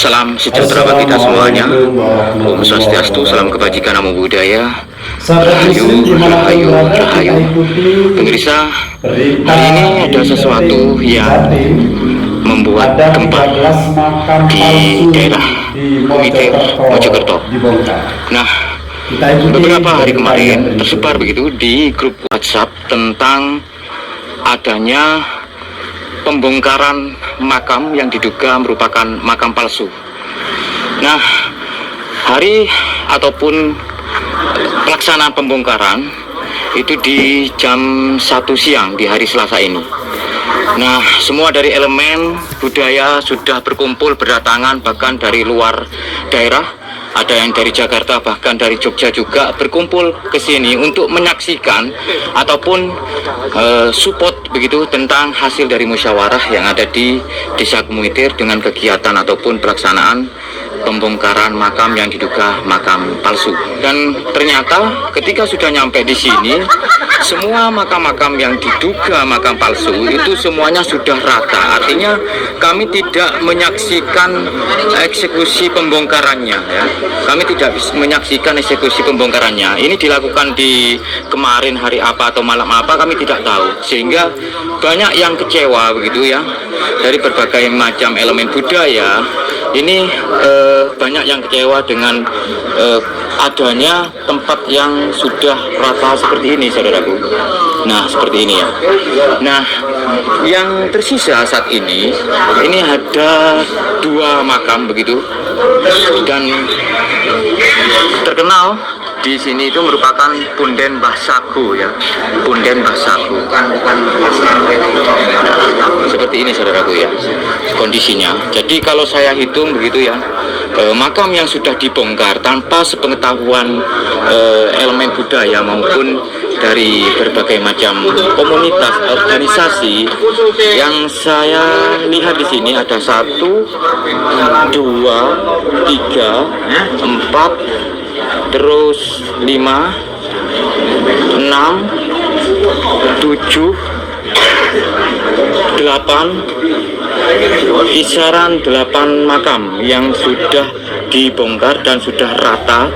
Salam sejahtera bagi kita semuanya. Om Swastiastu, salam kebajikan, namo buddhaya. Rahayu, rahayu, rahayu. Pemirsa, hari ini ada sesuatu yang membuat gempa di daerah Umite, Mojokerto. Nah, beberapa hari kemarin tersebar begitu di grup WhatsApp tentang adanya pembongkaran makam yang diduga merupakan makam palsu. Nah, hari ataupun pelaksanaan pembongkaran itu di jam 1 siang di hari Selasa ini. Nah, semua dari elemen budaya sudah berkumpul berdatangan, bahkan dari luar daerah. Ada yang dari Jakarta, bahkan dari Jogja juga berkumpul ke sini untuk menyaksikan ataupun support begitu tentang hasil dari musyawarah yang ada di Desa Kemuitir dengan kegiatan ataupun pelaksanaan pembongkaran makam yang diduga makam palsu. Dan ternyata ketika sudah nyampe di sini, semua makam-makam yang diduga makam palsu itu semuanya sudah rata. Artinya kami tidak menyaksikan eksekusi pembongkarannya ya. Kami tidak menyaksikan eksekusi pembongkarannya. Ini dilakukan di kemarin hari apa atau malam apa kami tidak tahu. Sehingga banyak yang kecewa begitu ya. Dari berbagai macam elemen budaya ini banyak yang kecewa dengan adanya tempat yang sudah rata seperti ini, saudaraku. Nah, seperti ini ya. Nah, yang tersisa saat ini ada 2 makam begitu, dan terkenal di sini itu merupakan Punden Mbah Sagu ya, Punden Mbah Sagu. Seperti ini, saudaraku ya, kondisinya. Jadi kalau saya hitung begitu ya, makam yang sudah dibongkar tanpa sepengetahuan elemen budaya maupun dari berbagai macam komunitas organisasi yang saya lihat di sini ada 1, 2, 3, 4, terus 5, 6, 7, 8, kisaran 8 makam yang sudah dibongkar dan sudah rata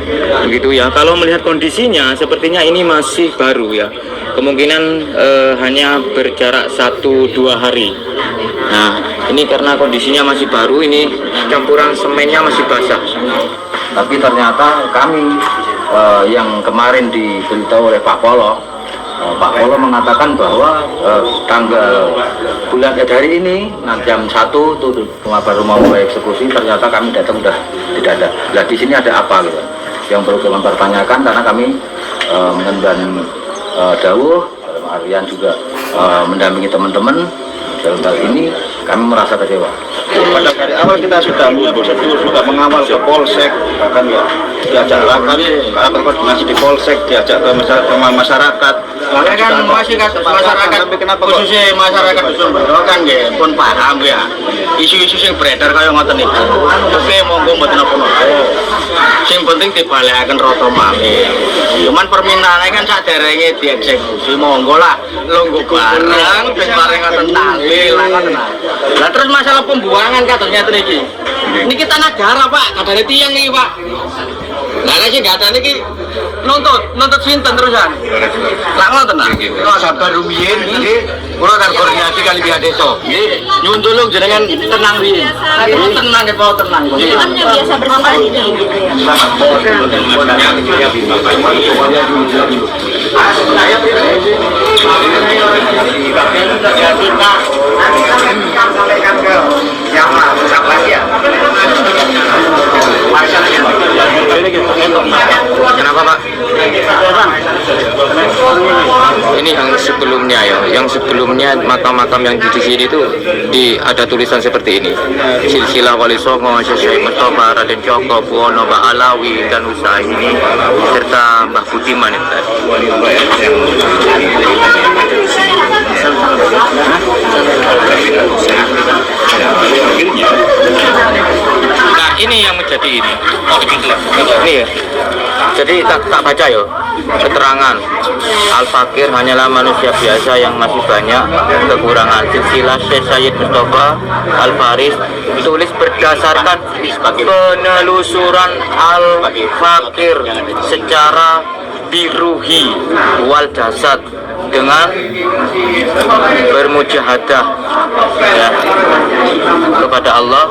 begitu ya. Kalau melihat kondisinya sepertinya ini masih baru ya, kemungkinan hanya berjarak 1-2 hari. Nah, ini karena kondisinya masih baru, ini campuran semennya masih basah. Tapi ternyata kami yang kemarin diberitahu oleh Pak Polo, Pak Polo mengatakan bahwa tanggal bulan dari ini jam 1 tuh baru mau mulai eksekusi. Ternyata kami datang sudah tidak ada. Nah, di sini ada apa gitu yang perlu kami pertanyakan, karena kami mengemban dawuh dalam artian juga mendampingi teman-teman. Dalam hal ini kami merasa kecewa. Pada dari awal kita sudah punya prosedur, sudah mengawal ke Polsek, bahkan ya diajak rapat koordinasi di Polsek, diajak ke masyarakat. Soalnya kan masyarakat, tapi kenapa khususnya masyarakat Dusun Bendo kan ya pun paham ya isu-isu yang beredar kayak ngoten itu. Oke, monggo mboten apa-apa. Sing penting dibalekaken rata malih. Cuman permintaane kan saderenge dieksekusi, monggo lah longgo bareng ben bareng ngoten tahlil ngoten. Lah terus masalah pembuangan katanya iki. Niki tanah negara, Pak. Kadane tiyang iki, Pak. Lah nek sing gak ada niki nuntut sinten terusan. Lah ngoten nah. Kalau sabar rumiyin iki kula kan koordinasi kali pihak desa. Nggih, nyuwun tulung jenengan tenang piye. Tenang nggih, Pak, tenang. Kan biasa bersama ini. Kenapa, Pak? Ini yang sebelumnya ya, yang sebelumnya makam-makam yang di sini itu ada tulisan seperti ini. Silsilah Wali Songo, Syekh Mustafa, Raden Joko, Buwono, Mbak Alawi, dan Usaha ini serta Mbah Budiman itu tadi. Nah, ini yang menjadi ini. Ini ya. Jadi tak baca ya keterangan Al-Fakir hanyalah manusia biasa yang masih banyak kekurangan. Silsilah Syekh Sayyid Mustafa Al-Faris ditulis berdasarkan penelusuran Al-Fakir secara biruhi wal jasad dengan bermujahadah ya, kepada Allah.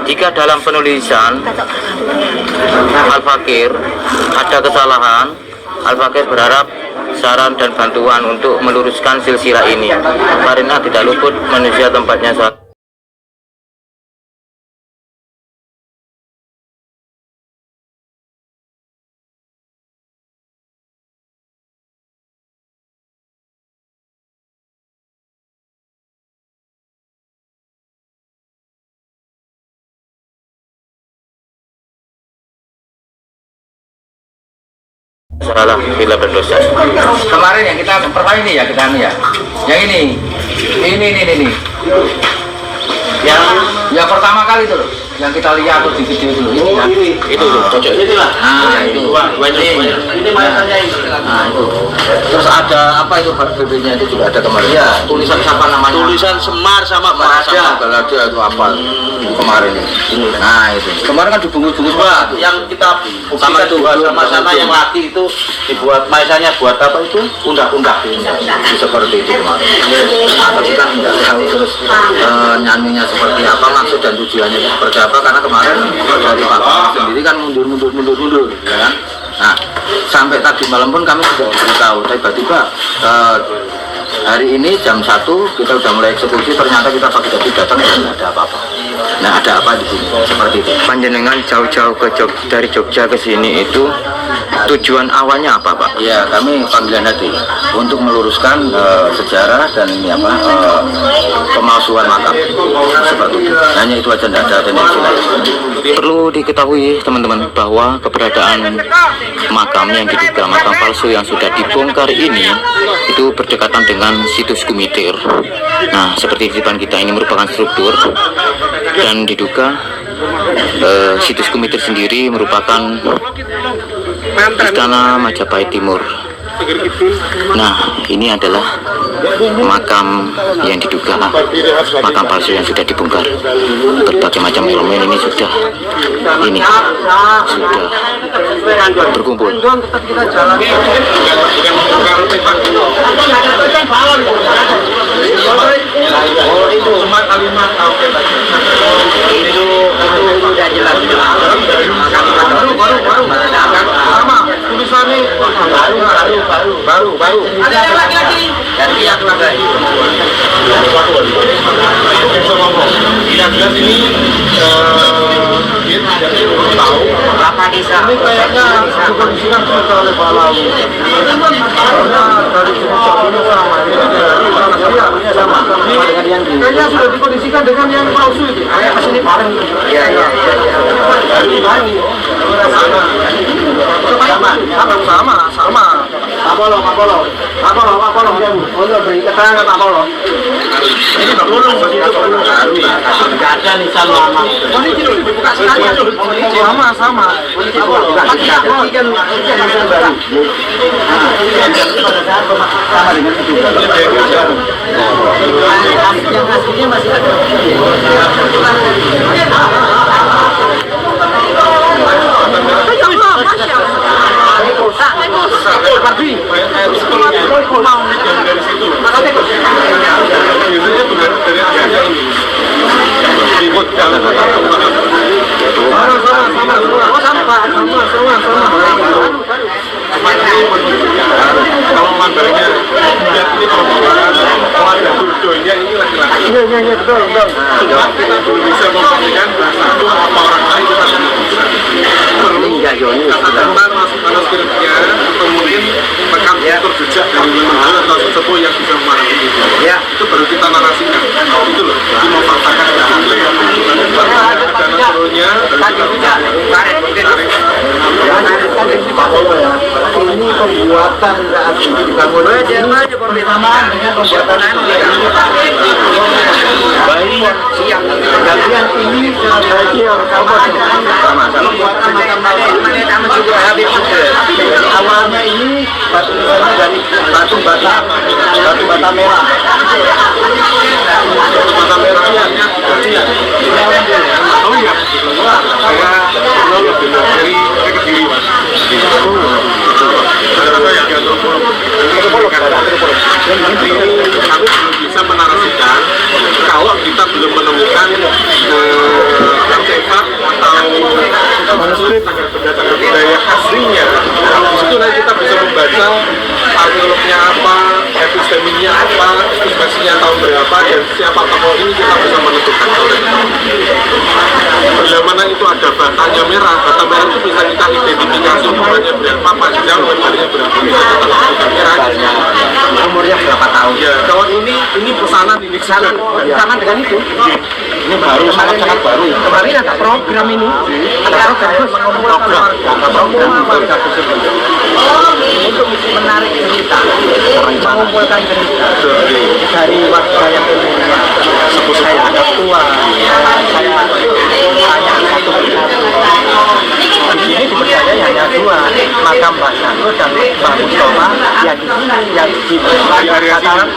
Jika dalam penulisan Al-Fakir ada kesalahan, Al-Fakir berharap saran dan bantuan untuk meluruskan silsilah ini karena tidak luput manusia tempatnya saat salah bila berdosa. Kemarin yang kita pertama ini ya kita ya. Yang ini. Yang pertama kali itu loh. Yang kita lihat tuh di video itu loh. Ini kan. Itu cocok Inilah. Nah, itu. Ini mayatnya ini. Nah, itu. Terus ada apa itu BB-nya itu juga ada kemarin. Ya, tulisan siapa namanya? Tulisan Semar sama Balada. Balada itu apa? Kemarin ini. Nah, itu. Kemarin kan dibungkus-bungkus Pak. Yang kita sama itu sama-sama yang laki itu dibuat mayatnya buat apa itu? Undak-undak. Seperti itu kemarin. Nah, tapi kan enggak tahu terus nyanyinya seperti apa, maksud dan tujuannya seperti apa, karena kemarin dari Pak sendiri kan mundur ya kan. Nah, sampai tadi malam pun kami sudah beritahu, tiba-tiba hari ini jam 1 kita sudah mulai eksekusi, ternyata kita pagi-pagi datang dan tidak ada apa-apa. Nah, ada apa di sini? Seperti itu. Panjenengan jauh-jauh dari Jogja ke sini itu tujuan awalnya apa, Pak? Ya, kami panggilan hati untuk meluruskan sejarah dan ini apa pemalsuan makam seperti itu. Hanya itu aja, tidak ada tendensi lain. Perlu diketahui teman-teman bahwa keberadaan makam yang diduga makam palsu yang sudah dibongkar ini itu berdekatan dengan situs Gumitir. Nah, seperti di depan kita ini merupakan struktur dan diduga situs Gumitir sendiri merupakan Istana Majapahit Timur. Nah, ini adalah makam yang diduga makam palsu yang sudah dibongkar. Berbagai macam elemen ini sudah berkumpul. Baru. Ada yang lagi. Dari pihak lagi. Ini tahu apa desa. Ini kayaknya dikondisikan seperti oleh Pak Lawu. Karena dari sebelumnya sama. Ini sama. Kayaknya sudah dikondisikan dengan yang palsu itu. Kayak kesini bareng. Iya. Sama. Apolo. Untuk beri keterangan Apolo. Ini belum nggak ada nisan lama. Ini dibuka sekali. Sama. Tapi kan nisan baru. Sama dengan itu. Yang aslinya masih ada. Kalau mandarnya lihat ini keluarga Durdonya ini laki-laki. Iya betul. Kita belum bisa membuktikan bahasa itu apa orang lain kita belum bisa. Karena manuskripnya atau mungkin rekam terjejak dari leluhur atau sesepuh yang bisa memahami itu. Itu baru kita narasikan. Itu loh. Jadi memfaktakan dan seluruhnya ini pembuatan saat ini dibangun pertama dengan pembuatan Baik, siap. Kalian ini awalnya ini batu dari batu bata merah. Batu merah ya. Oh iya. Saya lebih dari Kediri, Mas. Aku bisa menarasikan kalau kita belum menemukan artefak atau tanggal budaya aslinya, di situ nanti kita bisa membaca arkeolognya apa, episteminya apa, estimasinya tahun berapa, dan siapa tokoh ini kita bisa menentukan. Bila mana itu ada batanya merah, bata merah itu bisa kita identifikasi umurnya berapa, panjang lebarnya berapa, bisa kita tentukan merahnya. Umurnya berapa tahun? Ya, kalau ini pesanan Sama dengan itu. Ini baru, sangat baru. kemarin ada program ini, ada program Untuk menarik cerita, mengumpulkan cerita dari warga yang umumnya. Saya ada tua, saya tanya satu di sini dipercaya hanya dua, makam Mbah Sako dan Mbah Mustafa yang di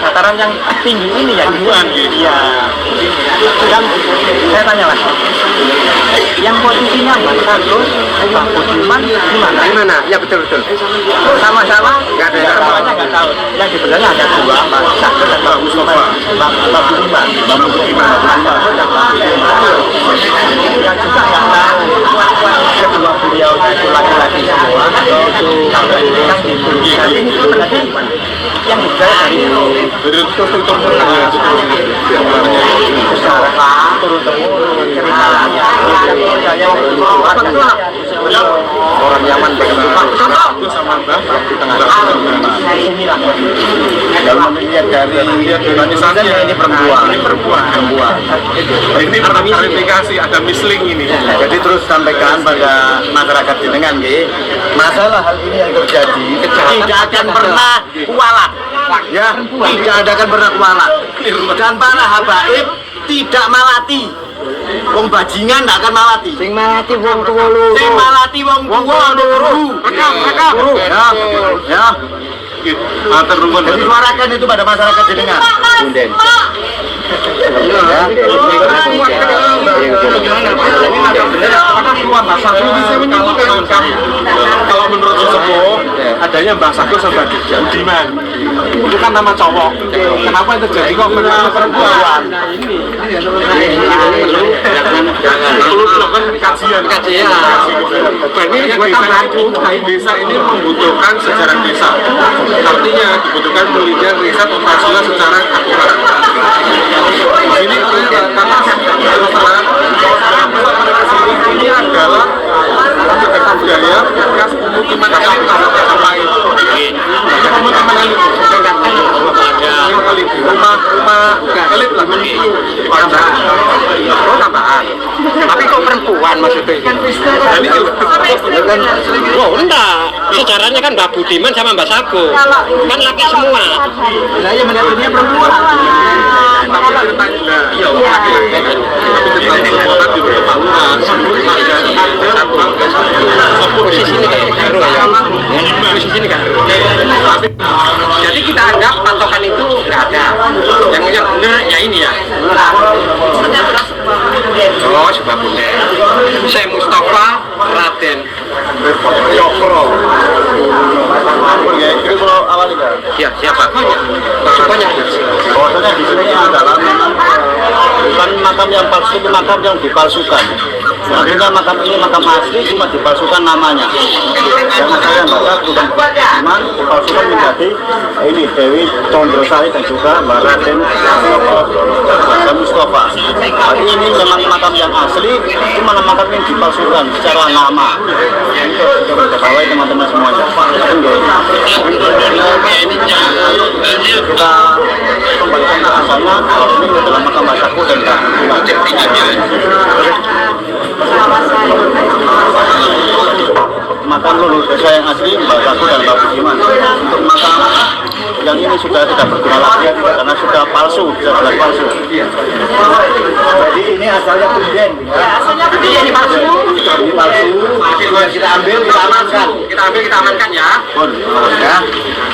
dataran yang tinggi ini yang iya. Yang saya tanya lagi, yang posisinya Mbah Sako, Mbah Budiman gimana? Ya betul. Sama-sama nggak ada yang tahu. Nggak tahu. Yang sebenarnya ada dua, Mbah Sako dan Mbah Mustafa, Mbah Budiman. Yang juga nggak tahu kedua beliau itu laki-laki semua atau itu yang gitu. Jadi ini berarti yang dipercaya dari turun temurun ceritanya orang Yaman itu sama Mbah di tengah inilah kalau melihat dari ini perempuan ini klarifikasi ada misling ini. jadi terus sampaikan pada masyarakat jenengan nggih masalah hal ini yang terjadi tidak akan pernah kualat ya tidak akan pernah kualat dan para habaib tidak malati wong bajingan tidak akan malati sing malati wong tuwa loro sing malati wong tuwa loro ya Matur nuwun. jadi suarakan itu pada masyarakat jenengan Bunden Kalau menurut sesepuh adanya Mbah Sako sama Budiman itu kan nama cowok. Kenapa yang terjadi kok nama perempuan? Perlu dilakukan kajian. Desa ini membutuhkan sejarah desa. Artinya dibutuhkan penelitian riset operasional secara akurat. Ini karena ini adalah kegiatan budaya bekas pemukiman elit lain. Pemukiman elit rumah elit lah. tambahan tapi kok perempuan maksudnya Ini Oh enggak, sejarahnya kan Mbak Budiman sama Mbak Sako kan laki semua. saya melihatnya perempuan tapi ceritanya iya laki-laki tapi cerita perempuan di beberapa luar Posisi ini kan posisi ini kan. Jadi kita anggap patokan itu nggak ada. Yang benar ya ini ya. Oh sebab bunda. Saya Mustafa Raden Cokro itu kalau awal ini ya siapa? Maksudnya bahwasanya di sini adalah bukan makam yang palsu, itu makam yang dipalsukan. Artinya makam ini makam asli cuma dipalsukan namanya. Karena saya baca bukan cuman dipalsukan menjadi ini Dewi Condrosari dan juga Mbak Raden Mustafa. Tapi ini memang makam yang asli, cuma makam yang dipalsukan secara nama. Itu ketahui teman-teman semuanya. Kita kembalikan ke asalnya. Ini adalah makam Mbah Sako dan makam lulus desa yang asli Mbah Sako dan Mbah Budiman. Untuk makam yang ini sudah tidak berguna lagi karena sudah palsu, sudah jelas palsu.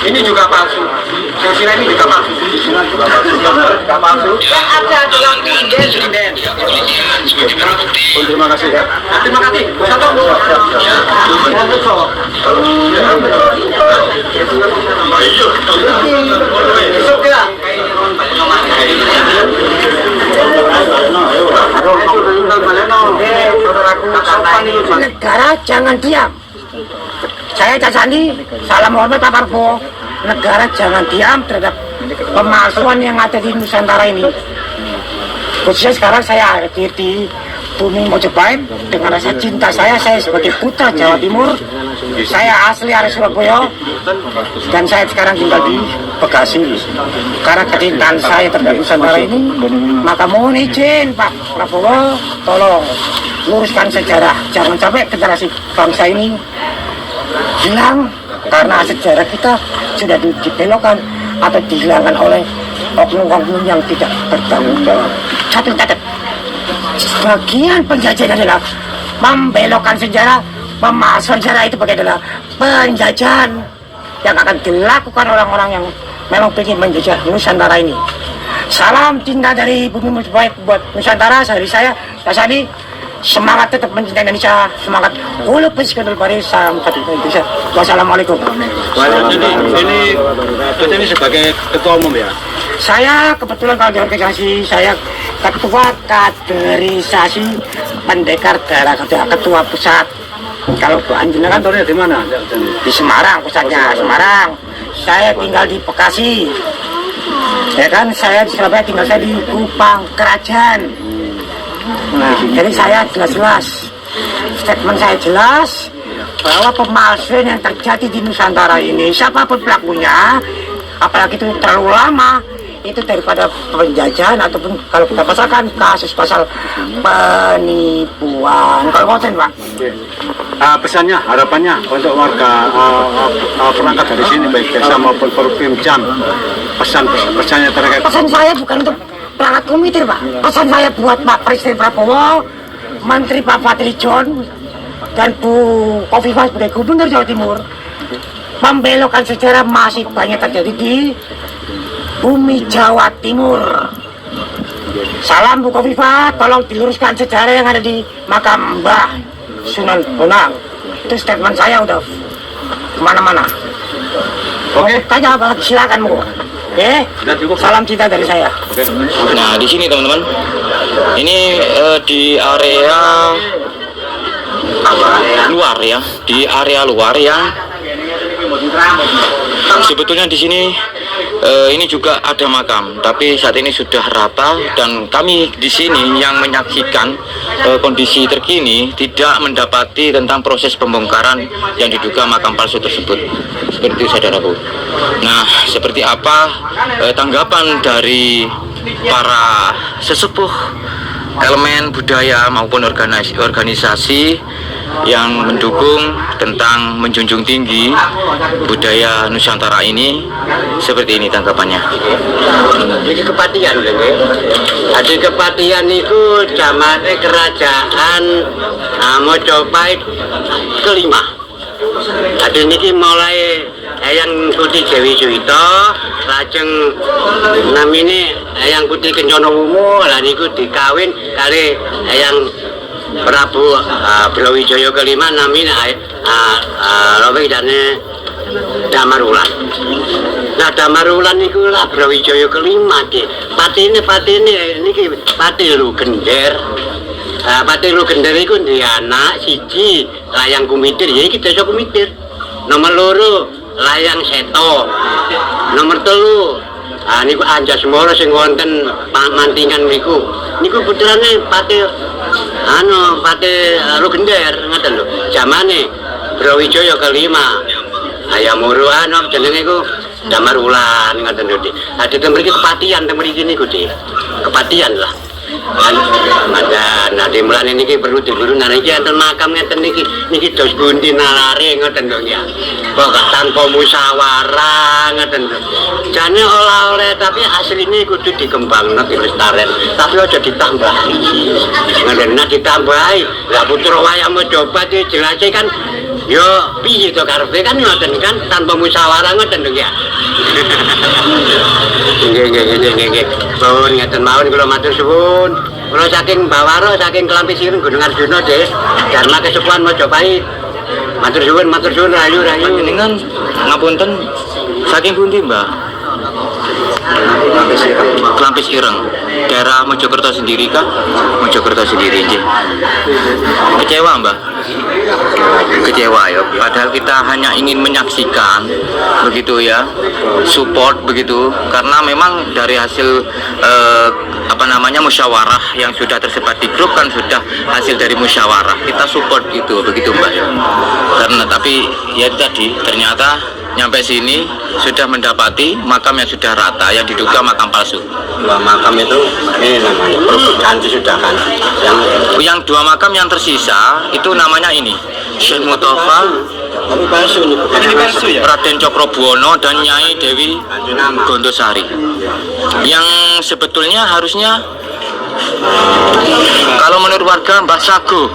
Ini juga palsu. Silsilah ini juga palsu. Juga palsu. Yang ada adalah sinden. Terima kasih ya. Terima kasih. Negara jangan diam. Saya Casandi, salam hormat Pak Parbo. Negara jangan diam terhadap pemalsuan yang ada di Nusantara ini. Khususnya sekarang saya hadir di bumi Mojopahit dengan rasa cinta saya sebagai putra Jawa Timur. Saya asli dari Surabaya dan saya sekarang tinggal di Bekasi. Karena kecintaan saya terhadap Nusantara ini, maka mohon izin Pak Prabowo, tolong luruskan sejarah. Jangan sampai generasi bangsa ini hilang karena sejarah kita sudah dibelokkan atau dihilangkan oleh oknum-oknum yang tidak bertanggung jawab. Satu catat, sebagian penjajahan adalah membelokkan sejarah, memasukkan sejarah itu bagian adalah penjajahan yang akan dilakukan orang-orang yang memang ingin menjajah Nusantara ini. Salam cinta dari bumi Mojopahit buat Nusantara, dari saya, Tasani. Semangat tetap mencintai Indonesia, semangat walaupun sekadar baris, salam satu Indonesia. Wassalamualaikum. Ini sebagai ketua umum ya? Saya kebetulan kalau di organisasi saya ketua kaderisasi pendekar daerah, ketua pusat. Kalau Anjungan kan di mana? Di Semarang, pusatnya Semarang. Saya tinggal di Bekasi. Ya kan, saya di Surabaya, tinggal saya di Kupang Kerajaan. Nah, jadi saya jelas-jelas, statement saya jelas bahwa pemalsuan yang terjadi di Nusantara ini, siapapun pelakunya, apalagi itu terlalu lama, itu daripada penjajahan ataupun kalau kita pasalkan kasus pasal penipuan. Kalau konten Pak. Pesannya, harapannya untuk warga perangkat dari sini, baik desa maupun Perpimjam, pesannya terkait. Pesan saya bukan untuk perangkat komite Pak. Pesan saya buat Pak Presiden Prabowo, Menteri Pak Fadli John, dan Bu Khofifah sebagai Gubernur Jawa Timur, membelokkan sejarah masih banyak terjadi di bumi Jawa Timur. Salam Bu Khofifah, tolong diluruskan sejarah yang ada di makam Mbah Sunan Bonang. Itu statement saya udah kemana-mana. Oke. Tanya apa lagi, silakan Bu. Oke, salam cinta dari saya. Nah, di sini teman-teman, ini di area luar ya, di area luar yang sebetulnya di sini ini juga ada makam, tapi saat ini sudah rata dan kami di sini yang menyaksikan kondisi terkini tidak mendapati tentang proses pembongkaran yang diduga makam palsu tersebut. Seperti itu saudaraku. Nah, seperti apa tanggapan dari para sesepuh elemen budaya maupun organisasi yang mendukung tentang menjunjung tinggi budaya Nusantara ini, seperti ini tanggapannya. Jadi kepatian, ada kepatian itu zamannya kerajaan Mojopahit kelima. Ada niki mulai Eyang Kuti Dewi Suwito, lajeng namine Eyang Kuti Kencono Wumu, lan niku dikawin kali Eyang Prabu Brawijaya kelima namine Rawi dane Damarulan. Nah Damarulan niku lah Brawijaya kelima ki. Patine niki Pati Lugender. Pati Lugender iku ndek anak siji Layang Kumitir, ya iki desa Kumitir. Nomor loro Layang Seto. Nomor telu niku Anjasmara sing wonten Mantingan niku. Niku putrane Pati Lugender ngoten lho. Zamane Brawijaya kelima. Ayam muruan jenenge iku Damarulan ngoten lho Dik. Ada mriki kepatian mriki niku Dik. Kepatian lah. Ada dimulane niki perlu diburu nang iki enten makam ngeten niki dos gundi nalare ngoten lho ya. Kok tanpa musyawarah ngoten lho. Jane oleh tapi asline kudu dikembangno dilestaren, tapi aja ditambahi. Ngoten nek ditambahi, lah putra wayang Mojopahit jelase kan Yo piye to karepe kan ngoten kan tanpa musyawarah ngoten lho ya. Nggih. Pun ngeten mawon kula matur suwun. Kula saking Bawaro saking Kelampis Ireng Gunung Arjuna Des, Dharma Kesepuhan Mojopahit. Matur suwun rayu. Panjenengan ngapunten saking pundi, Mbah? Kelampis Ireng. Daerah Mojokerto sendiri kah? Mojokerto sendiri nggih. Kecewa, Mbah? Kecewa ya, padahal kita hanya ingin menyaksikan begitu ya, support begitu, karena memang dari hasil musyawarah yang sudah tersebar di grup kan sudah hasil dari musyawarah, kita support itu begitu Mbak ya. Karena tapi ya itu tadi ternyata nyampe sini sudah mendapati makam yang sudah rata, yang diduga makam palsu. Dua makam itu ini namanya perubahan sudah kan. Yang dua makam yang tersisa itu namanya ini Syekh Mutofa, Raden Cokrobuwono dan Nyai Dewi Gondosari. Yang sebetulnya harusnya kalau menurut warga Mbah Sago,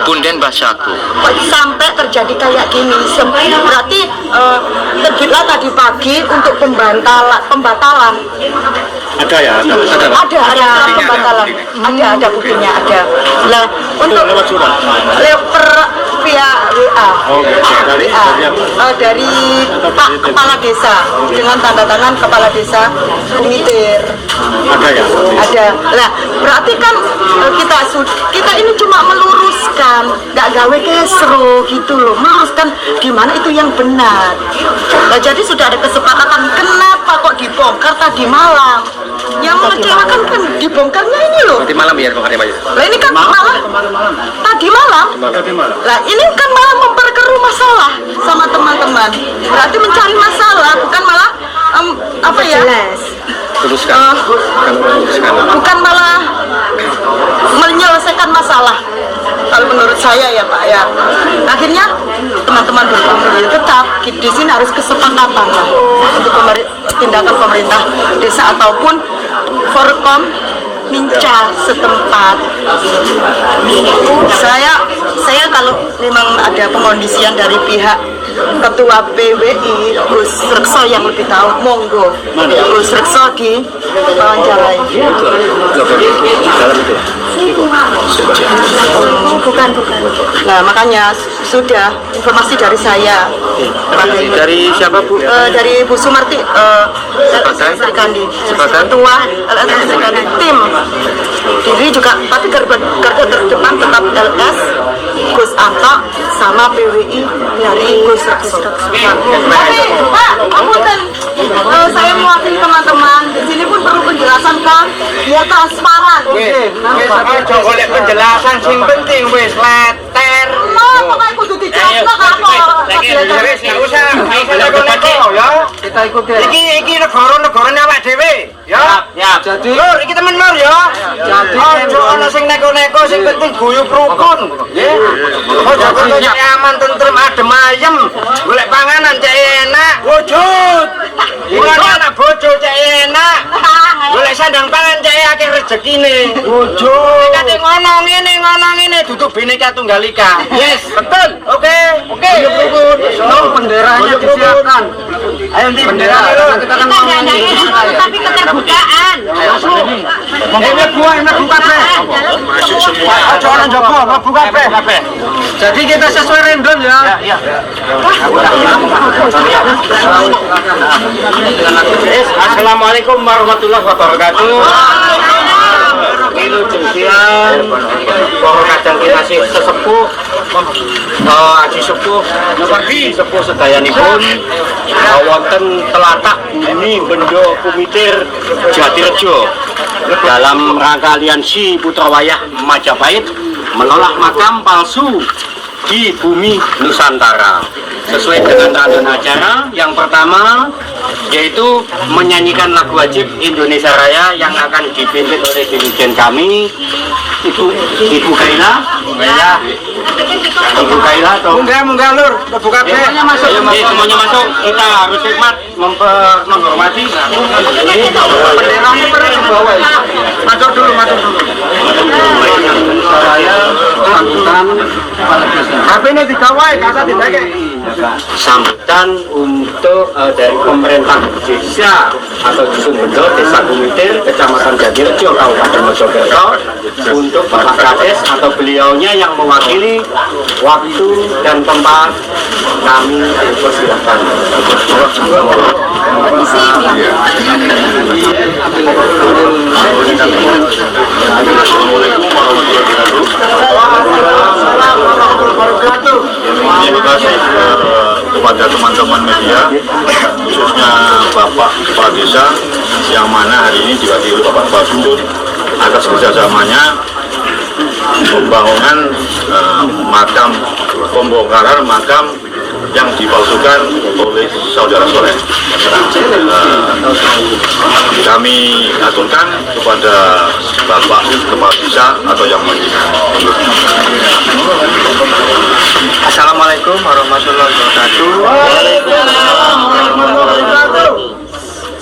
Punden Mbah Sago. Sampai terjadi kayak gini, berarti terbitlah tadi pagi untuk pembatalan. Ada ya? Ada pembatalan. Ada buktinya ada. Nah, untuk per pihak WA. Dari Pak Kepala Desa dengan tanda tangan Kepala Desa Kumitir. Ada ya? Ada. Nah, berarti kan kita ini cuma meluruskan, nggak gawe kesro gitu loh, meluruskan gimana itu yang benar. Nah, jadi sudah ada kesepakatan. Kenapa kok dibongkar tadi malam? Yang mengecewakan kan dibongkarnya ini loh. Nanti malam ya bongkarnya Pak. Nah, ini kan malah tadi malam. Nah, ini kan malah memperkeruh masalah sama teman-teman. Berarti mencari masalah, bukan malah apa ya? Bukan malah menyelesaikan masalah. Kalau menurut saya ya Pak ya, akhirnya teman-teman berkomunikasi tetap di sini harus kesepakatan lah untuk tindakan pemerintah desa ataupun Forkom Minca setempat. Saya kalau memang ada pengondisian dari pihak Ketua PWI Gus Rekso yang lebih tahu, monggo Gus Rekso di wawancarai. Bukan. Nah, makanya sudah informasi dari saya. Dari siapa Bu? Dari Bu Sumarti, Serikandi, Ketua LS Serikandi, tim diri juga, tapi garda terdepan tetap LS Gus Anto sama PWI dari Gus Rekso. Pak, apunten, saya mewakili teman-teman di sini pun perlu penjelasan kan, biar transparan. Golek penjelasan sing penting wis leter. Pokoknya kudu dijelaskan apa. Wis enggak usah neko ya. Kita ikuti. Iki negara-negarane awak dhewe. Ya. Jadi lur iki temen lur ya. Jadi ojo ana sing neko-neko, sing penting guyub rukun. Nggih. Ojo cek aman tentrem adem ayem. Golek panganan cek enak. Wujud. Mulane anak bojo cek enak. Golek sandang pangan cek akeh rezekine. Wujud. Kate ngono ngene duduk Bhinneka Tunggal Ika. Yes, betul. Oke. Guyub rukun. Benderanya disiapkan. Ayo nanti bendera kita akan Tapi keterbukaan. Enak buka bre. Masuk semua. Aja orang Joko, buka bre. Jadi kita sesuai random ya. Iya. Assalamualaikum warahmatullahi wabarakatuh. Ilu jengsian, bahwa kadang kita masih sesepuh, aji sepuh, sepuh sedayanipun, wonten telatak bumi Bendo Kumitir Jatirejo dalam rangka aliansi Putra Wayah Majapahit menolak makam palsu di bumi Nusantara. Sesuai dengan rangkaian acara yang pertama yaitu menyanyikan lagu wajib Indonesia Raya yang akan dipimpin oleh dirjen kami Ibu Kaila atau munggah lur buka semuanya masuk, kita harus hikmat menghormati benderanya pada di bawah. Masuk dulu saya sambutan Tapi ini dikawai, kata tidak sambutan untuk dari pemerintah desa atau dusun Bendo, desa Kumitir, kecamatan Jatirejo, Kabupaten Mojokerto, untuk Bapak Kades atau beliaunya yang mewakili waktu dan tempat kami dipersilakan. Terima kasih kepada teman-teman media, khususnya Bapak Kepala Desa yang mana hari ini diwakili Bapak Kepala Dusun atas kerjasamanya pembangunan makam, pembongkaran makam yang dipalsukan oleh saudara Soleh. Kami aturkan kepada Bapak Kepala Desa atau yang Assalamualaikum warahmatullahi wabarakatuh.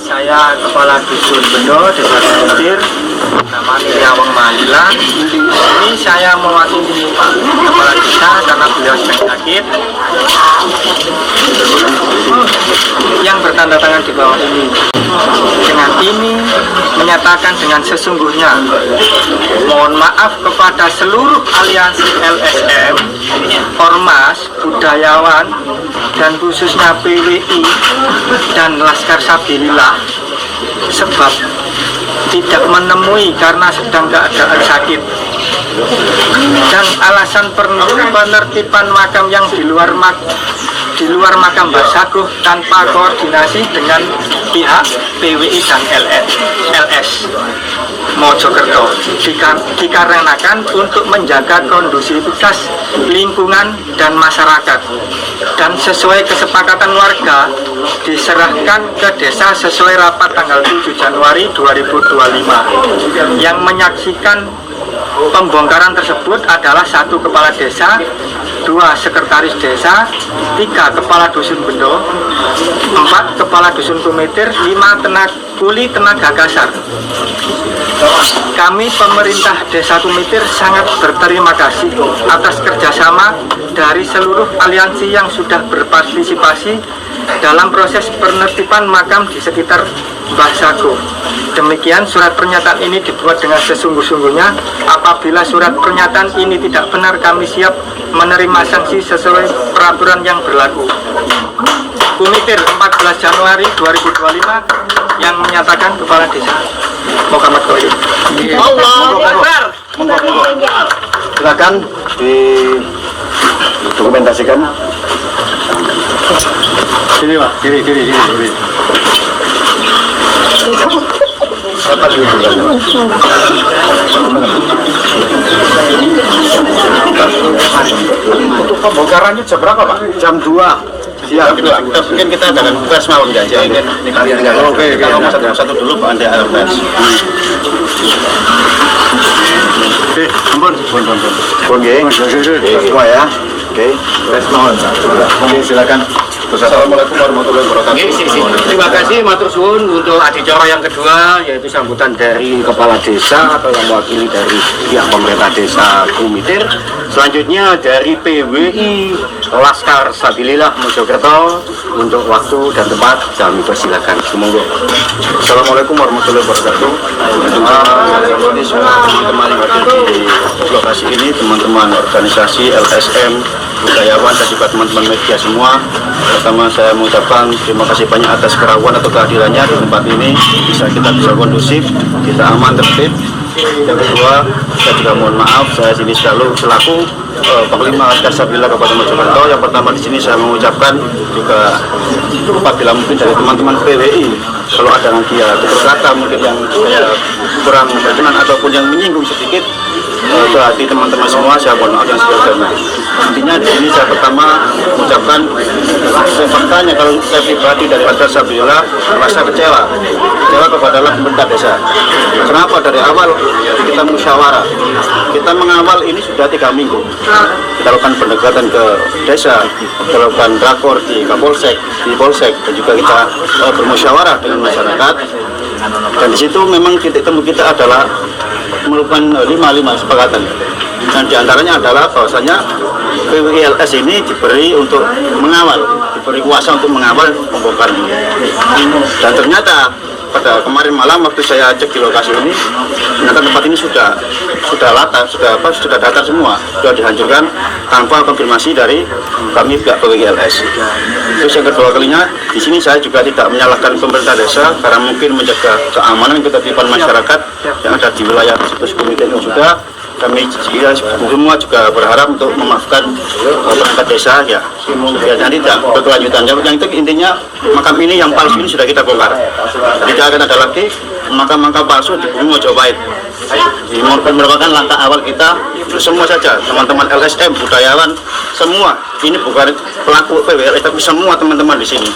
Saya Kepala Dusun Bendo, Desa Kumitir, namanya Nyawang Malila. Ini saya mewakili Pak Kepala Desa karena beliau sedang sakit. Yang bertanda tangan di bawah ini, dengan ini menyatakan dengan sesungguhnya mohon maaf kepada seluruh aliansi LSM, ormas, budayawan, dan khususnya PWI dan Laskar Sabilillah, sebab tidak menemui karena sedang keadaan sakit, dan alasan penertiban makam yang di luar makam Basaguh tanpa koordinasi dengan pihak PWI dan LS Mojokerto dikarenakan untuk menjaga kondusivitas lingkungan dan masyarakat, dan sesuai kesepakatan warga diserahkan ke desa sesuai rapat tanggal 7 Januari 2025. Yang menyaksikan pembongkaran tersebut adalah 1 kepala desa, 2 sekretaris desa, 3 kepala dusun Bendo, 4 kepala dusun Kumitir, 5 kuli tenaga kasar. Kami pemerintah desa Kumitir sangat berterima kasih atas kerjasama dari seluruh aliansi yang sudah berpartisipasi dalam proses penertiban makam di sekitar Mbah Saguh. Demikian surat pernyataan ini dibuat dengan sesungguh-sungguhnya. Apabila surat pernyataan ini tidak benar, kami siap menerima sanksi sesuai peraturan yang berlaku. Kumitir 14 Januari 2025 yang menyatakan Kepala Desa Muhammad Koyum. Allahu Akbar. silakan didokumentasikan. Sini Pak, kiri. Apa dulu? Untuk pembongkarannya jam berapa Pak? Jam 2. Siap, mungkin kita akan pers malam aja ini. Oke, kalau satu dulu Pak Anda pers. Oke, ampun. Semua ya. Oke, pers mohon. Oke, silakan. Assalamualaikum warahmatullahi wabarakatuh. Terima kasih matur suwun untuk adicara yang kedua, yaitu sambutan dari Kepala Desa atau yang mewakili dari pihak pemerintah Desa Kumitir. Selanjutnya dari PWI Laskar Sabilillah Mojokerto, untuk waktu dan tempat kami persilakan. Semoga. Assalamualaikum warahmatullahi wabarakatuh. Teman-teman yang ada di lokasi ini, teman-teman organisasi LSM, budayawan, dan juga teman-teman media semua. Pertama saya mengucapkan terima kasih banyak atas kerawan atau kehadirannya di tempat ini. Kita bisa kondusif, kita aman, tertib. Yang kedua, saya juga mohon maaf, saya sini selaku Panglima Laskar Sabilillah Kabupaten Mojokerto. Yang pertama di sini saya mengucapkan juga apabila mungkin dari teman-teman PWI, kalau ada nanti ya kata mungkin yang saya kurang berkenan ataupun yang menyinggung sedikit ke hati teman-teman semua, saya mohon maaf yang sebesar-besarnya. Intinya di sini saya pertama mengucapkan faktanya kalau saya pribadi dari Laskar Sabilillah merasa kecewa kepada pemerintah desa. Kenapa dari awal kita musyawarah, kita mengawal ini sudah 3 minggu, kita lakukan pendekatan ke desa, kita lakukan rakor di Kapolsek, di Polsek, dan juga kita bermusyawarah dengan masyarakat. Dan di situ memang titik temu kita adalah melakukan 5 kesepakatan. Dan diantaranya adalah bahwasanya PWILS ini diberi untuk mengawal, diberi kuasa untuk mengawal pembongkar ini. Dan ternyata pada kemarin malam waktu saya cek di lokasi ini, ternyata tempat ini sudah datar semua, sudah dihancurkan tanpa konfirmasi dari kami pihak PWILS. Terus yang kedua kalinya, di sini saya juga tidak menyalahkan pemerintah desa karena mungkin menjaga keamanan ketertiban masyarakat yang ada di wilayah tersebut. Kemudian juga kami semua juga berharap untuk memaafkan perangkat desa ya nanti tidak berkelanjutan. Yang itu intinya makam ini yang palsu ini sudah kita bongkar. Jadi tidak akan ada lagi makam-makam palsu di bumi Mojopahit. Ini merupakan langkah awal kita semua saja, teman-teman LSM, budayawan, semua. Ini bukan pelaku PWLS tapi semua teman-teman di sini.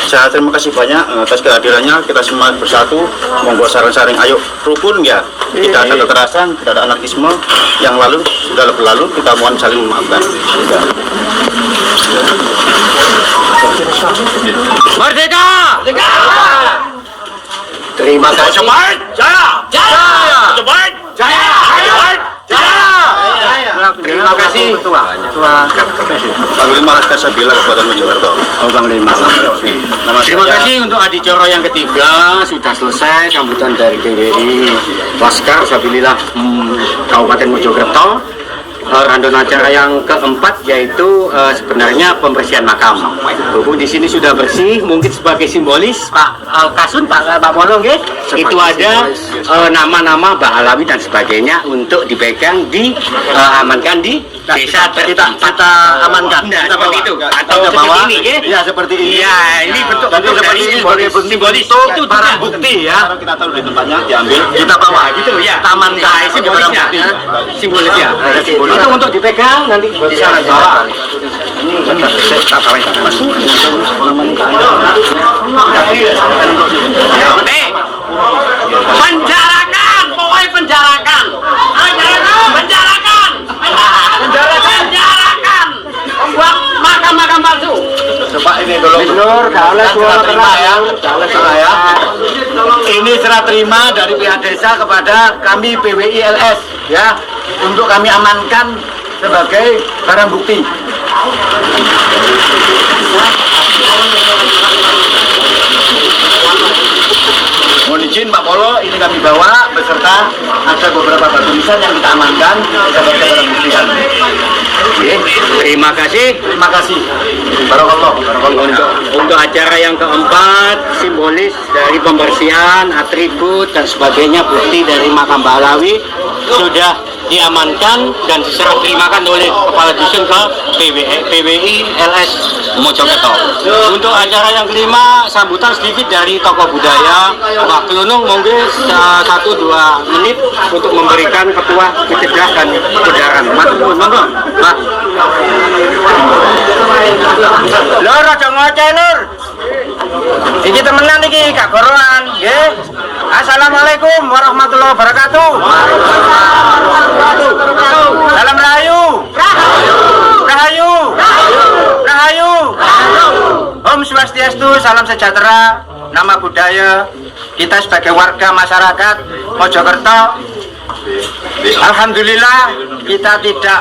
Saya terima kasih banyak atas kehadirannya. Kita semua bersatu, monggo saring-saring, ayo rukun ya. Tidak ada kekerasan, tidak ada anarkisme. Yang lalu sudah berlalu, kita mohon saling memaafkan. Merdeka! Merdeka! Terima kasih. Jaya! Jaya! Jaya! Terima kasih Ketua. Panglima Laskar Sabila Kabupaten Mojokerto. Terima kasih untuk adicara yang ketiga sudah selesai sambutan dari PWI Laskar Sabilillah Kabupaten Mojokerto. Random acara yang keempat yaitu sebenarnya pembersihan makam. Berhubung di sini sudah bersih, mungkin sebagai simbolis Pak Kasun, Pak Polo, itu ada nama-nama Bahalawi dan sebagainya untuk dipegang, diamankan di desa kita amankan. Nah, seperti itu atau seperti ini, ya seperti ini. Ya, ini bentuk dari simbolis itu barang bukti ya. Kita tahu di tempatnya diambil, kita bawa gitu ya. Taman simbolisnya, simbolisnya. Itu untuk dipegang nanti di sana bawa. Penjarakan, pokoknya penjarakan. Membuat makam-makam palsu. Coba ini dulu. Ini serah terima dari pihak desa kepada kami PWILS ya, untuk kami amankan sebagai barang bukti. Mohon izin Pak Polo, ini kami bawa beserta ada beberapa batu nisan yang kita amankan sebagai barang bukti kami. Terima kasih. Terima kasih. Barakallah. Untuk acara yang keempat, simbolis dari pembersihan, atribut dan sebagainya, bukti dari makam Bahalawi sudah diamankan dan diserah terimakan oleh Kepala Dusun ke PWI LS Mojokerto. Untuk acara yang kelima, sambutan sedikit dari tokoh budaya Pak Klunung, mungkin 1-2 menit untuk memberikan ketua kecegah dan kejaran. Monggo, Pak. Lur aja ngoceh lur. Iki temenan iki gak goroan, nggih. Assalamualaikum warahmatullahi wabarakatuh. Salam Rahayu. Rahayu. Rahayu. Om Swastiastu, salam sejahtera, nama budaya. Kita sebagai warga masyarakat Mojokerto, alhamdulillah kita tidak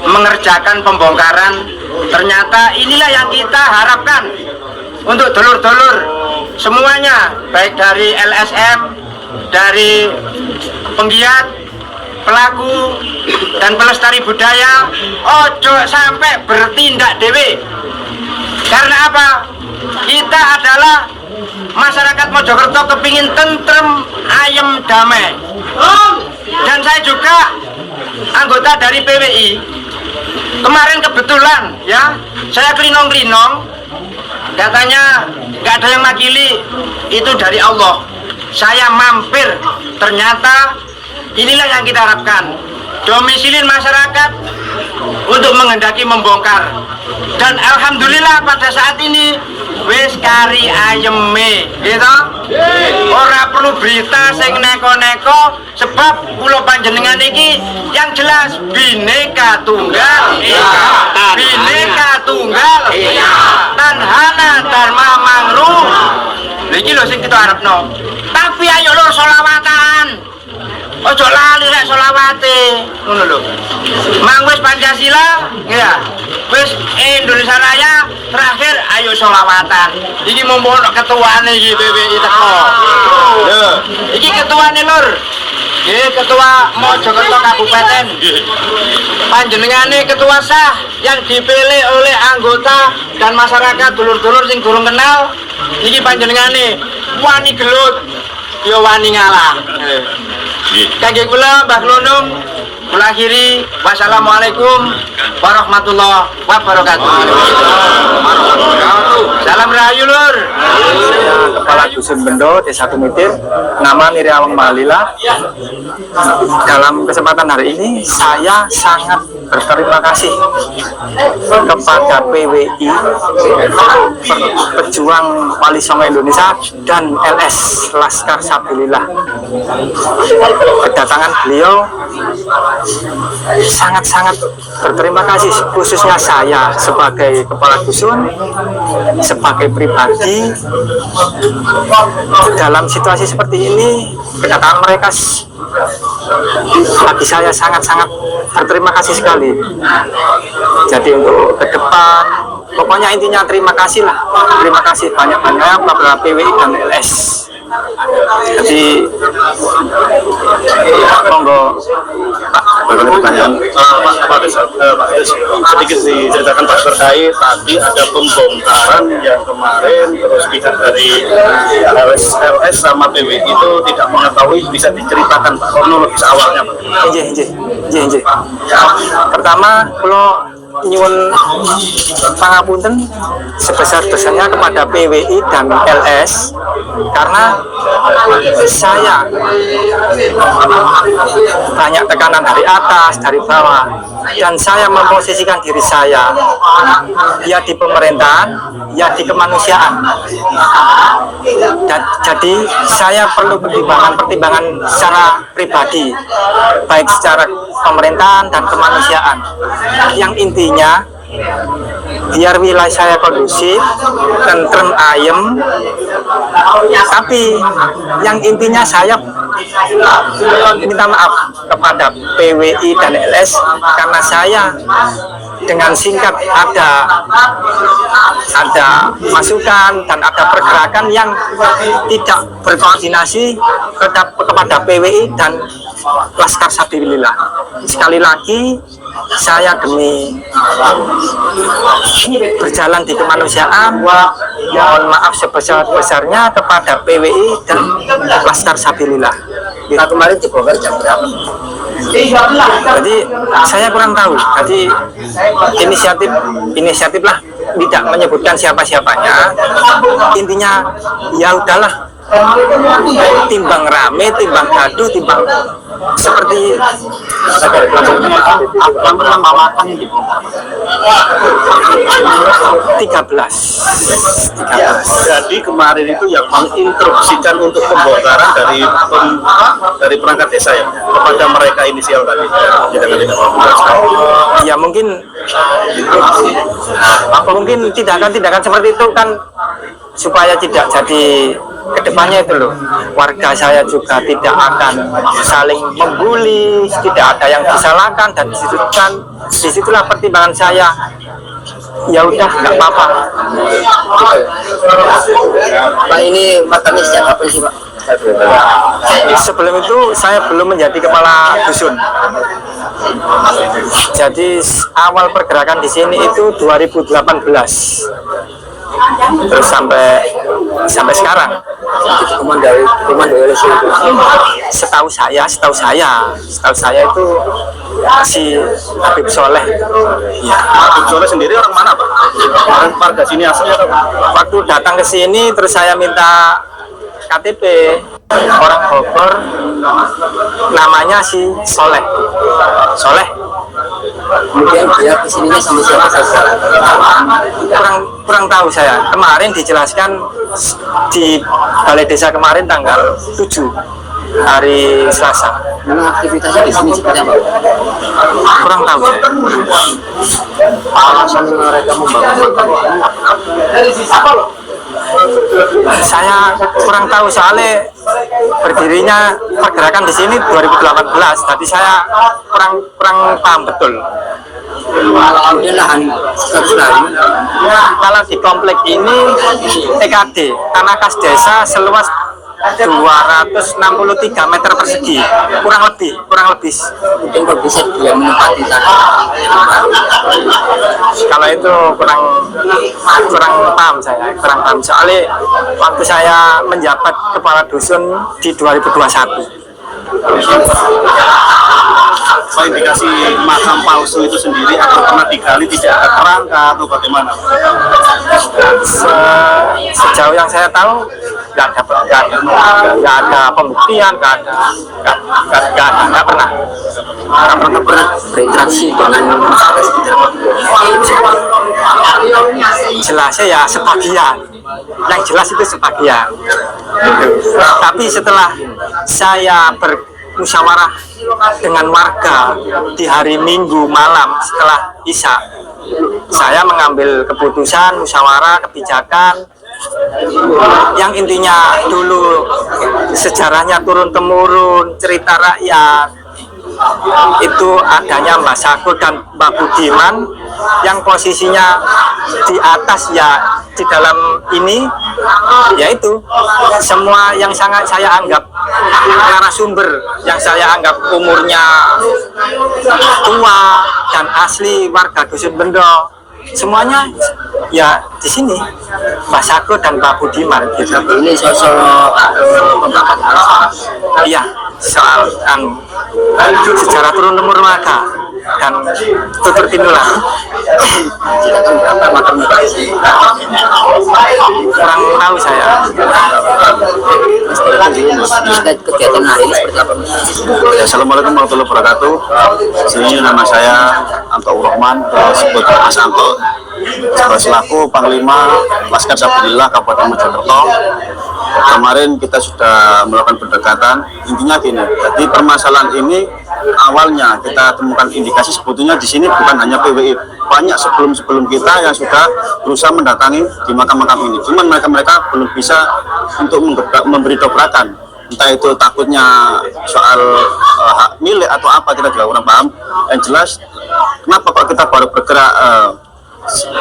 mengerjakan pembongkaran. Ternyata inilah yang kita harapkan untuk dulur-dulur semuanya, baik dari LSM, dari penggiat, pelaku, dan pelestari budaya. Ojo sampai bertindak dewe. Karena apa? Kita adalah masyarakat Mojokerto kepingin tentrem, ayem, damai. Dan saya juga anggota dari PWI. Kemarin kebetulan ya, saya klinong-klinong, katanya nggak ada yang makili, itu dari Allah. Saya mampir, ternyata inilah yang kita harapkan. Domisilin masyarakat untuk menghendaki membongkar. Dan alhamdulillah pada saat ini wis kari ayeme, gitu. Ora perlu berita sing neko-neko, sebab kula panjenengan iki yang jelas Bhinneka Tunggal Ika. Bhinneka Tunggal Ika. Tanhana Dharma Mangru. Iki lho sing kita harapno. Tapi ayo lur sholawatan. Ojo lali rek sholawate, ngono lho. Mang wis Pancasila, ya. Wis Indonesia Raya, terakhir ayo sholawatan. Iki mumpung ketuane iki PWI teko. Lho, iki ketuane Lur. Nggih, ketua Mojokerto Kabupaten. Panjenengane ketua sah yang dipilih oleh anggota dan masyarakat dulur-dulur sing durung kenal. Iki panjenengane wani gelut, ya wani ngalah. Kangge kula Mbah Glonung, kula akhiri wassalamualaikum warahmatullahi wabarakatuh. Salam rahayu Lur. Saya Kepala Dusun Bendo, Desa Tumitir, nama Niriawang Malila. Dalam kesempatan hari ini, saya sangat berterima kasih kepada PWI, Pejuang Wali Songo Indonesia, dan LS Laskar Sabilillah. Kedatangan beliau sangat-sangat berterima kasih, khususnya saya sebagai Kepala Dusun, sebagai pribadi. Dalam situasi seperti ini, kedatangan mereka bagi saya sangat-sangat berterima kasih sekali. Jadi untuk ke depan, pokoknya intinya terima kasih lah, terima kasih banyak-banyak kepada PWI dan LS. Jadi monggo Pak, pertanyaan Pak sedikit diceritakan Pak terkait tadi ada pembongkaran yang kemarin terus pihak dari LS sama PWI itu tidak mengetahui, bisa diceritakan Pak kronologis awalnya Pak? Iya. Pertama, kalau nyuwun pangapunten sebesar-besarnya kepada PWI dan LS karena saya banyak tekanan dari atas, dari bawah, dan saya memposisikan diri saya ya di pemerintahan, ya di kemanusiaan. Jadi saya perlu pertimbangan secara pribadi, baik secara pemerintahan dan kemanusiaan. Yang intinya biar wilayah saya kondusif, tentrem, ayem. Tapi yang intinya saya minta maaf kepada PWI dan LS karena saya dengan singkat ada masukan dan ada pergerakan yang tidak berkoordinasi kepada PWI dan Laskar Sabilillah. Sekali lagi saya demi berjalan di kemanusiaan mohon maaf sebesar-besarnya kepada PWI dan Laskar Sabilillah. Nah, kemarin dibongkar jam berapa? Jadi saya kurang tahu. Jadi inisiatif lah, tidak menyebutkan siapa-siapanya. Intinya ya udahlah, timbang rame, timbang gaduh, timbang seperti 13. Jadi kemarin itu yang menginstruksikan untuk pembongkaran dari perangkat desa ya kepada mereka inisial tadi. Ya mungkin tindakan seperti itu kan supaya tidak jadi kedepannya itu loh, warga saya juga tidak akan saling membuli, tidak ada yang disalahkan dan disudutkan. Disitulah pertimbangan saya, ya udah nggak apa-apa. Pak, ini matanya sejak kapan sih Pak? Sebelum itu saya belum menjadi kepala dusun. Jadi awal pergerakan di sini itu 2018. Terus sampai sekarang. Setahu saya itu si Habib Soleh. Ya. Habib Soleh sendiri orang mana Pak? Orang warga sini asli atau? Waktu datang ke sini terus saya minta KTP orang Bogor, namanya si Soleh. Kemudian dia kesininya sama siapa saja? Kurang tahu saya. Kemarin dijelaskan di Balai Desa kemarin tanggal 7 hari Selasa. Memang aktivitasnya di sini seperti apa? Kurang tahu saya. Alasan mereka membangun Saya kurang tahu soalnya berdirinya pergerakan di sini 2018. Tadi saya kurang paham betul. Kalau di komplek ini TKD tanah kas desa seluas 263 meter persegi, kurang lebih. Mungkin bisa dia menempati Kalau itu kurang paham saya, soalnya waktu saya menjabat kepala dusun di 2021. Soal indikasi makam palsu itu sendiri atau pernah digali tidak ada kerangka atau bagaimana? Sejauh yang saya tahu nggak ada pembuktian, nggak pernah berinteraksi dengan masyarakat sekitar. Jelasnya ya sebagian, yang jelas itu sebagian gitu. Tapi setelah saya bermusyawarah dengan warga di hari Minggu malam setelah Isya, saya mengambil keputusan musyawarah kebijakan yang intinya dulu sejarahnya turun-temurun, cerita rakyat itu adanya Mbak Sago dan Mbak Budiman yang posisinya di atas ya di dalam ini, yaitu semua yang sangat saya anggap narasumber yang saya anggap umurnya tua dan asli warga Dusun Bendo, semuanya ya di sini Mbak Sago dan Mbak Budiman gitu. Ini sosok Iya, soal sejarah turun temurun warga dan tutur tinular. Kurang tahu saya. Kegiatan hari ini seperti apa? Assalamualaikum warahmatullahi wabarakatuh. Sini nama saya Anto Rahman, disebut Mas Anto, selaku Panglima Laskar Sabilillah Kabupaten Mojokerto. Kemarin kita sudah melakukan pendekatan. Intinya gini, jadi permasalahan ini awalnya kita temukan indikasi sebetulnya di sini bukan hanya PWI, banyak sebelum kita yang sudah berusaha mendatangi di makam-makam ini. Cuman mereka belum bisa untuk memberi dobrakan. Entah itu takutnya soal hak milik atau apa, kita juga kurang paham. Yang jelas, kenapa kok kita baru bergerak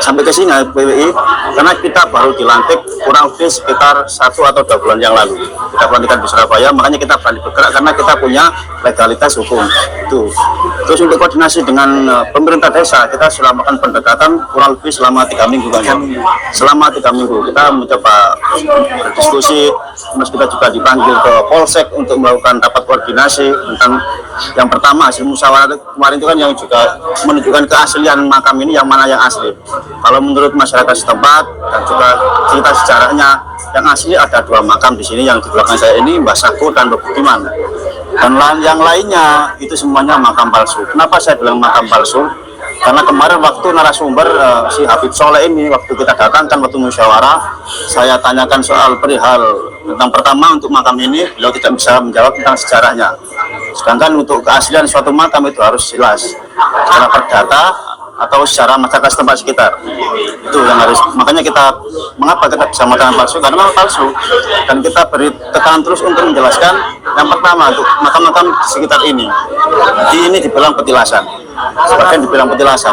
sampai ke sini PWI, karena kita baru dilantik kurang lebih sekitar 1 atau 2 bulan yang lalu. Kita pelantikan di Surabaya, makanya kita berani bergerak karena kita punya legalitas hukum itu. Terus untuk koordinasi dengan pemerintah desa, kita sudah melakukan pendekatan kurang lebih selama 3 minggu kan. Selama 3 minggu kita mencoba berdiskusi, terus kita juga dipanggil ke Polsek untuk melakukan rapat koordinasi tentang yang pertama hasil musyawarah kemarin itu kan yang juga menunjukkan keaslian makam ini yang mana yang asli. Kalau menurut masyarakat setempat dan juga cerita sejarahnya, yang asli ada 2 makam di sini, yang di belakang saya ini Mbak Sago dan Mbak Budiman. Dan yang lainnya itu semuanya makam palsu. Kenapa saya bilang makam palsu? Karena kemarin waktu narasumber si Habib Soleh ini, waktu kita datangkan waktu musyawarah, saya tanyakan soal perihal tentang pertama untuk makam ini, beliau tidak bisa menjawab tentang sejarahnya. Sedangkan untuk keaslian suatu makam itu harus jelas secara perdata atau secara masyarakat setempat sekitar. Itu yang harus, makanya kita mengapa kita bisa mengatakan palsu, karena memang palsu, dan kita beri tekanan terus untuk menjelaskan. Yang pertama untuk makam-makam di sekitar ini dibilang petilasan, sebagian dibilang petilasan.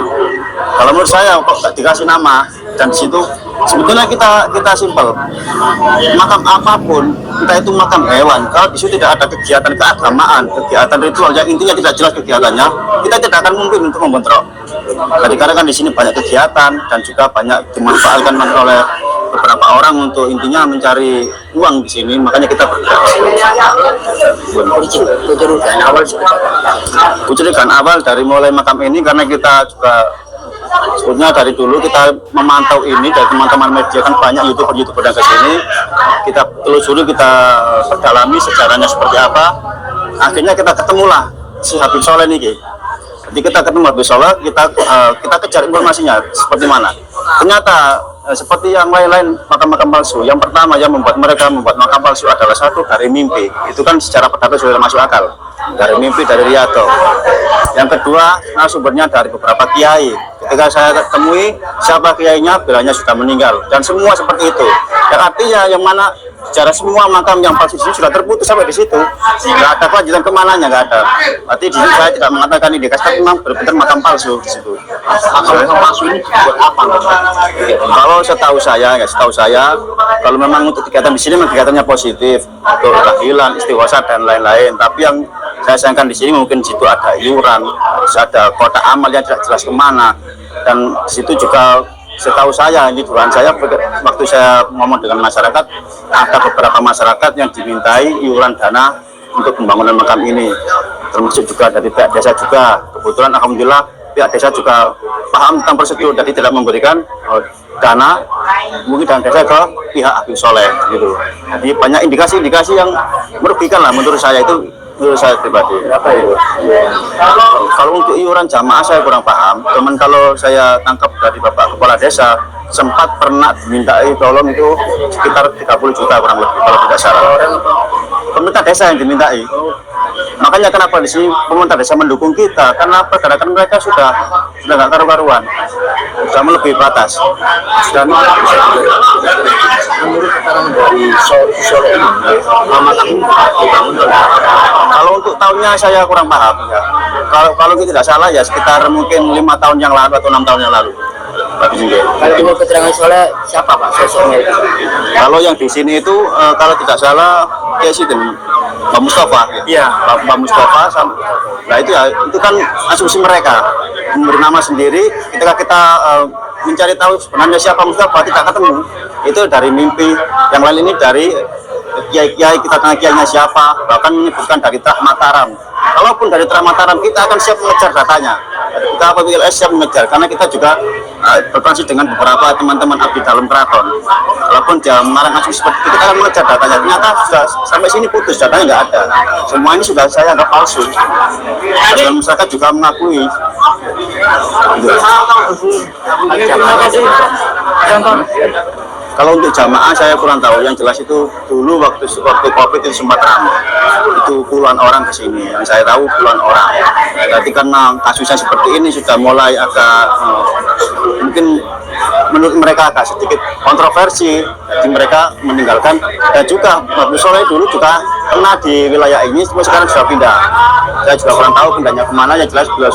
Kalau menurut saya kok gak dikasih nama, dan di situ sebetulnya kita simpel, makam apapun, entah itu makam hewan, kalau di situ tidak ada kegiatan keagamaan, kegiatan ritual yang intinya tidak jelas kegiatannya, kita tidak akan mungkin untuk membentrok. Jadi karena kan di sini banyak kegiatan dan juga banyak dimanfaatkan oleh beberapa orang untuk intinya mencari uang di sini, makanya kita bergerak. Kecurigaan awal dari mulai makam ini karena kita juga sebetulnya dari dulu kita memantau ini, dari teman-teman media kan banyak youtuber yang ke sini, kita telusuri, kita perdalami sejarahnya seperti apa. Akhirnya kita ketemulah si Habib Soleh ini. Jadi kita ketemu Habib Soleh, kita kejar informasinya seperti mana. Ternyata seperti yang lain-lain makam-makam palsu. Yang pertama yang membuat mereka membuat makam palsu adalah satu dari mimpi. Itu kan secara perdata sudah masuk akal. dari mimpi dari Riyato. Yang kedua, sumbernya dari beberapa kiai. Ketika saya temui siapa kiainya, bilangnya sudah meninggal, dan semua seperti itu. Yang artinya yang mana secara semua makam yang palsu sudah terputus sampai di situ, nggak ada kelanjutan kemananya, nggak ada. Berarti di situ saya tidak mengatakan ini, tapi memang benar-benar makam palsu di situ. Makam palsu ini buat apa? Kalau setahu saya, kalau memang untuk kegiatan di sini memang kegiatannya positif, untuk tahlilan, istighosah dan lain-lain. Tapi yang saya sayangkan di sini mungkin di situ ada iuran, ada kotak amal yang tidak jelas kemana, dan di situ juga setahu saya, ini dugaan saya, waktu saya ngomong dengan masyarakat, ada beberapa masyarakat yang dimintai iuran dana untuk pembangunan makam ini, termasuk juga dari pihak desa juga. Kebetulan alhamdulillah pihak desa juga paham tentang prosedur, jadi tidak memberikan dana mungkin dana desa ke pihak Habib Soleh gitu. Jadi banyak indikasi-indikasi yang merugikan lah menurut saya, itu menurut saya pribadi. Kalau untuk iuran jamaah saya kurang paham, cuman kalau saya tangkap dari Bapak Kepala Desa, sempat pernah dimintai tolong itu sekitar 30 juta kurang lebih kalau tidak salah. Pemerintah desa yang dimintai. Makanya kenapa di sini pemerintah desa mendukung kita? Karena pergerakan mereka sudah nggak karu-karuan, sudah melebihi batas. Sudah Menurut keterangan dari Soleh ini, kalau untuk tahunnya saya kurang paham ya. Kalau tidak salah ya sekitar mungkin 5 tahun yang lalu atau 6 tahun yang lalu. kalau menurut keterangan Soleh siapa Pak sosoknya itu? Kalau yang di sini itu kalau tidak salah Presiden Pak Mustafa. Iya. Pak Mustafa. Nah itu ya, itu kan asumsi mereka memberi nama sendiri. Ketika kita mencari tahu sebenarnya siapa Mustafa, tidak ketemu. Itu dari mimpi. Yang lain ini dari kiai-kiai, kita tanya kiainya siapa, bahkan menyebutkan dari Trah Mataram. Kalaupun dari Trah Mataram, kita akan siap mengejar datanya. Kita apabila siap mengejar, karena kita juga berkoordinasi dengan beberapa teman-teman abdi dalam keraton. Walaupun dia marah asli seperti itu, kita akan mengejar datanya. Ternyata sudah sampai sini putus, datanya nggak ada. Semua ini sudah saya anggap palsu. Dan masyarakat juga mengakui. Kalau untuk jamaah saya kurang tahu, yang jelas itu dulu waktu COVID itu sempat ramai, itu puluhan orang ke sini, yang saya tahu puluhan orang. Jadi karena kasusnya seperti ini sudah mulai agak mungkin menurut mereka agak sedikit kontroversi, jadi mereka meninggalkan. Dan juga Habib Soleh dulu juga pernah di wilayah ini, sekarang sudah pindah. Saya juga kurang tahu pindahnya kemana, yang jelas beliau